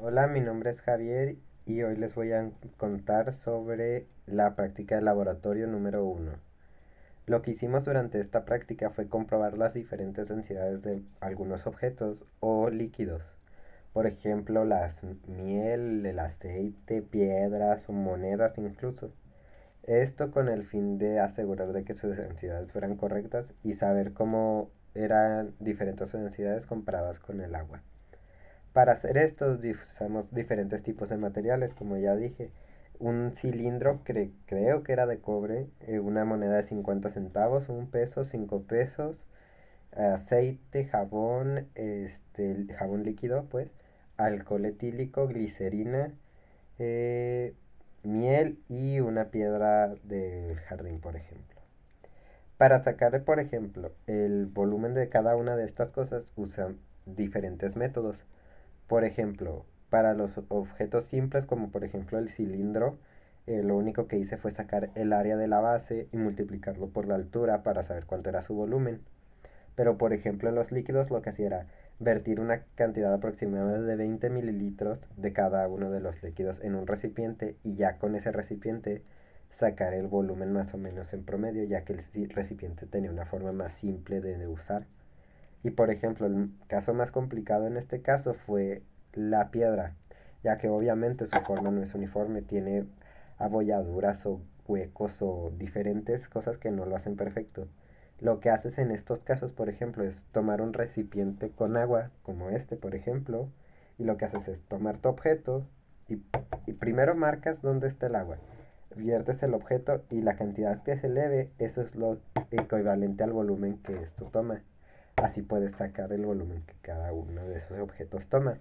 Hola, mi nombre es Javier y hoy les voy a contar sobre la práctica de laboratorio número uno. Lo que hicimos durante esta práctica fue comprobar las diferentes densidades de algunos objetos o líquidos. Por ejemplo, miel, el aceite, piedras o monedas incluso. Esto con el fin de asegurar de que sus densidades fueran correctas y saber cómo eran diferentes densidades comparadas con el agua. Para hacer esto usamos diferentes tipos de materiales, como ya dije. Un cilindro, creo que era de cobre, una moneda de 50 centavos, un peso, 5 pesos, aceite, jabón, jabón líquido, pues, alcohol etílico, glicerina, eh, miel y una piedra del jardín, por ejemplo. Para sacar, por ejemplo, el volumen de cada una de estas cosas usan diferentes métodos. Por ejemplo, para los objetos simples, como por ejemplo el cilindro, lo único que hice fue sacar el área de la base y multiplicarlo por la altura para saber cuánto era su volumen. Pero por ejemplo en los líquidos lo que hacía era vertir una cantidad aproximada de 20 mililitros de cada uno de los líquidos en un recipiente y ya con ese recipiente sacar el volumen más o menos en promedio, ya que el recipiente tenía una forma más simple de usar. Y por ejemplo, el caso más complicado en este caso fue la piedra, ya que obviamente su forma no es uniforme, tiene abolladuras o huecos o diferentes cosas que no lo hacen perfecto. Lo que haces en estos casos, por ejemplo, es tomar un recipiente con agua, como este, por ejemplo, y lo que haces es tomar tu objeto y, y primero marcas dónde está el agua. Viertes el objeto y la cantidad que se eleve, eso es lo equivalente al volumen que esto toma. Así puedes sacar el volumen que cada uno de esos objetos toma.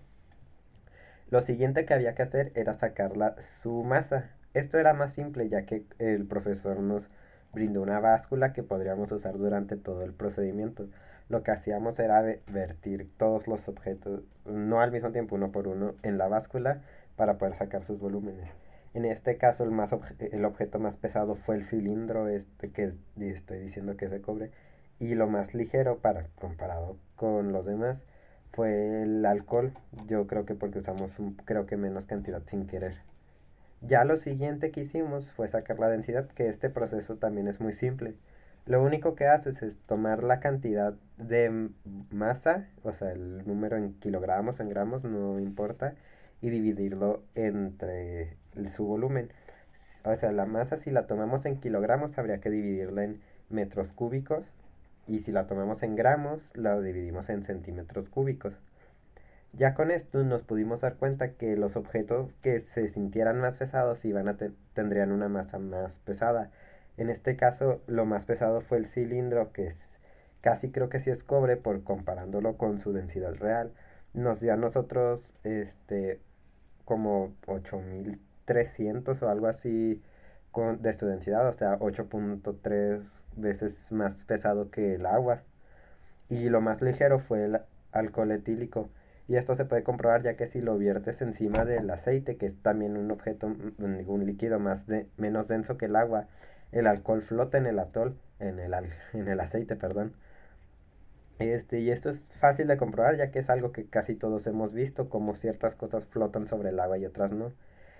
Lo siguiente que había que hacer era sacar su masa. Esto era más simple ya que el profesor nos brindó una báscula que podríamos usar durante todo el procedimiento. Lo que hacíamos era vertir todos los objetos, no al mismo tiempo, uno por uno, en la báscula para poder sacar sus volúmenes. En este caso, el objeto más pesado fue el cilindro este que estoy diciendo que es de cobre. Y lo más ligero comparado con los demás fue el alcohol. Yo creo que porque usamos creo que menos cantidad sin querer. Ya lo siguiente que hicimos fue sacar la densidad, que este proceso también es muy simple. Lo único que haces es tomar la cantidad de masa, o sea, el número en kilogramos o en gramos, no importa, y dividirlo entre su volumen. O sea, la masa si la tomamos en kilogramos habría que dividirla en metros cúbicos y si la tomamos en gramos la dividimos en centímetros cúbicos. Ya con esto nos pudimos dar cuenta que los objetos que se sintieran más pesados tendrían una masa más pesada. En este caso, lo más pesado fue el cilindro, que es casi creo que sí es cobre por comparándolo con su densidad real. Nos dio a nosotros como 8300 o algo así de su densidad, o sea, 8.3 veces más pesado que el agua. Y lo más ligero fue el alcohol etílico. Y esto se puede comprobar ya que si lo viertes encima del aceite, que es también un objeto, un líquido menos denso que el agua, el alcohol flota en el atol, en el aceite, perdón. Y esto es fácil de comprobar ya que es algo que casi todos hemos visto, como ciertas cosas flotan sobre el agua y otras no.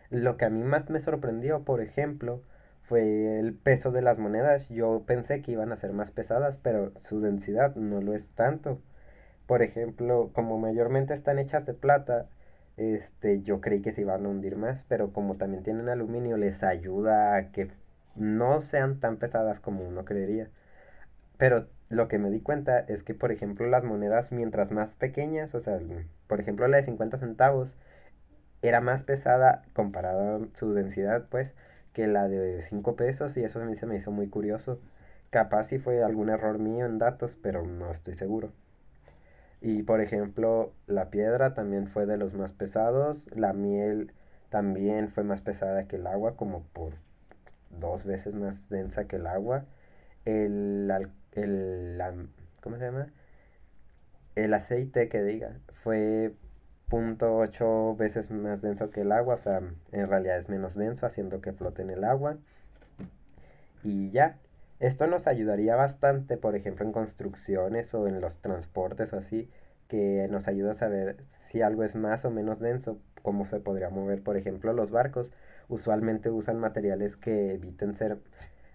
Lo que a mí más me sorprendió, por ejemplo, fue el peso de las monedas. Yo pensé que iban a ser más pesadas, pero su densidad no lo es tanto. Por ejemplo, como mayormente están hechas de plata, yo creí que se iban a hundir más, pero como también tienen aluminio, les ayuda a que no sean tan pesadas como uno creería. Pero lo que me di cuenta es que, por ejemplo, las monedas, mientras más pequeñas, o sea, por ejemplo, la de 50 centavos, era más pesada comparada a su densidad, pues, que la de 5 pesos, y eso a mí se me hizo muy curioso. Capaz si fue algún error mío en datos, pero no estoy seguro. Y por ejemplo, la piedra también fue de los más pesados. La miel también fue más pesada que el agua, como por 2 veces más densa que el agua. El, al- el, am- ¿Cómo se llama? El aceite que diga fue 0.8 veces más denso que el agua, o sea, en realidad es menos denso, haciendo que flote en el agua. Y ya, esto nos ayudaría bastante, por ejemplo, en construcciones o en los transportes o así, que nos ayuda a saber si algo es más o menos denso, cómo se podría mover. Por ejemplo, los barcos usualmente usan materiales que eviten ser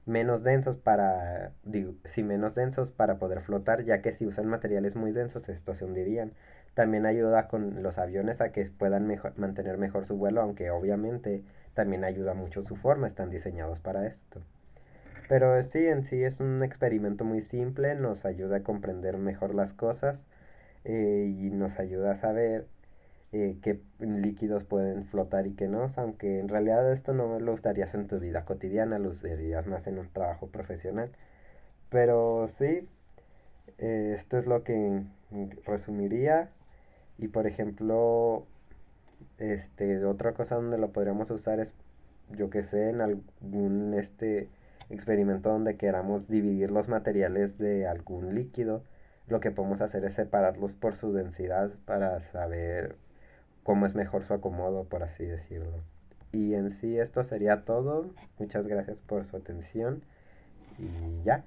menos densos para, digo, sí, menos densos para poder flotar, ya que si usan materiales muy densos estos se hundirían. También ayuda con los aviones a que puedan mantener mejor su vuelo, aunque obviamente también ayuda mucho su forma, están diseñados para esto. Pero sí, en sí es un experimento muy simple, nos ayuda a comprender mejor las cosas y nos ayuda a saber qué líquidos pueden flotar y qué no, aunque en realidad esto no lo usarías en tu vida cotidiana, lo usarías más en un trabajo profesional. Pero sí, esto es lo que resumiría. Y por ejemplo, otra cosa donde lo podríamos usar es, yo que sé, en algún experimento donde queramos dividir los materiales de algún líquido. Lo que podemos hacer es separarlos por su densidad para saber cómo es mejor su acomodo, por así decirlo. Y en sí esto sería todo. Muchas gracias por su atención y ya.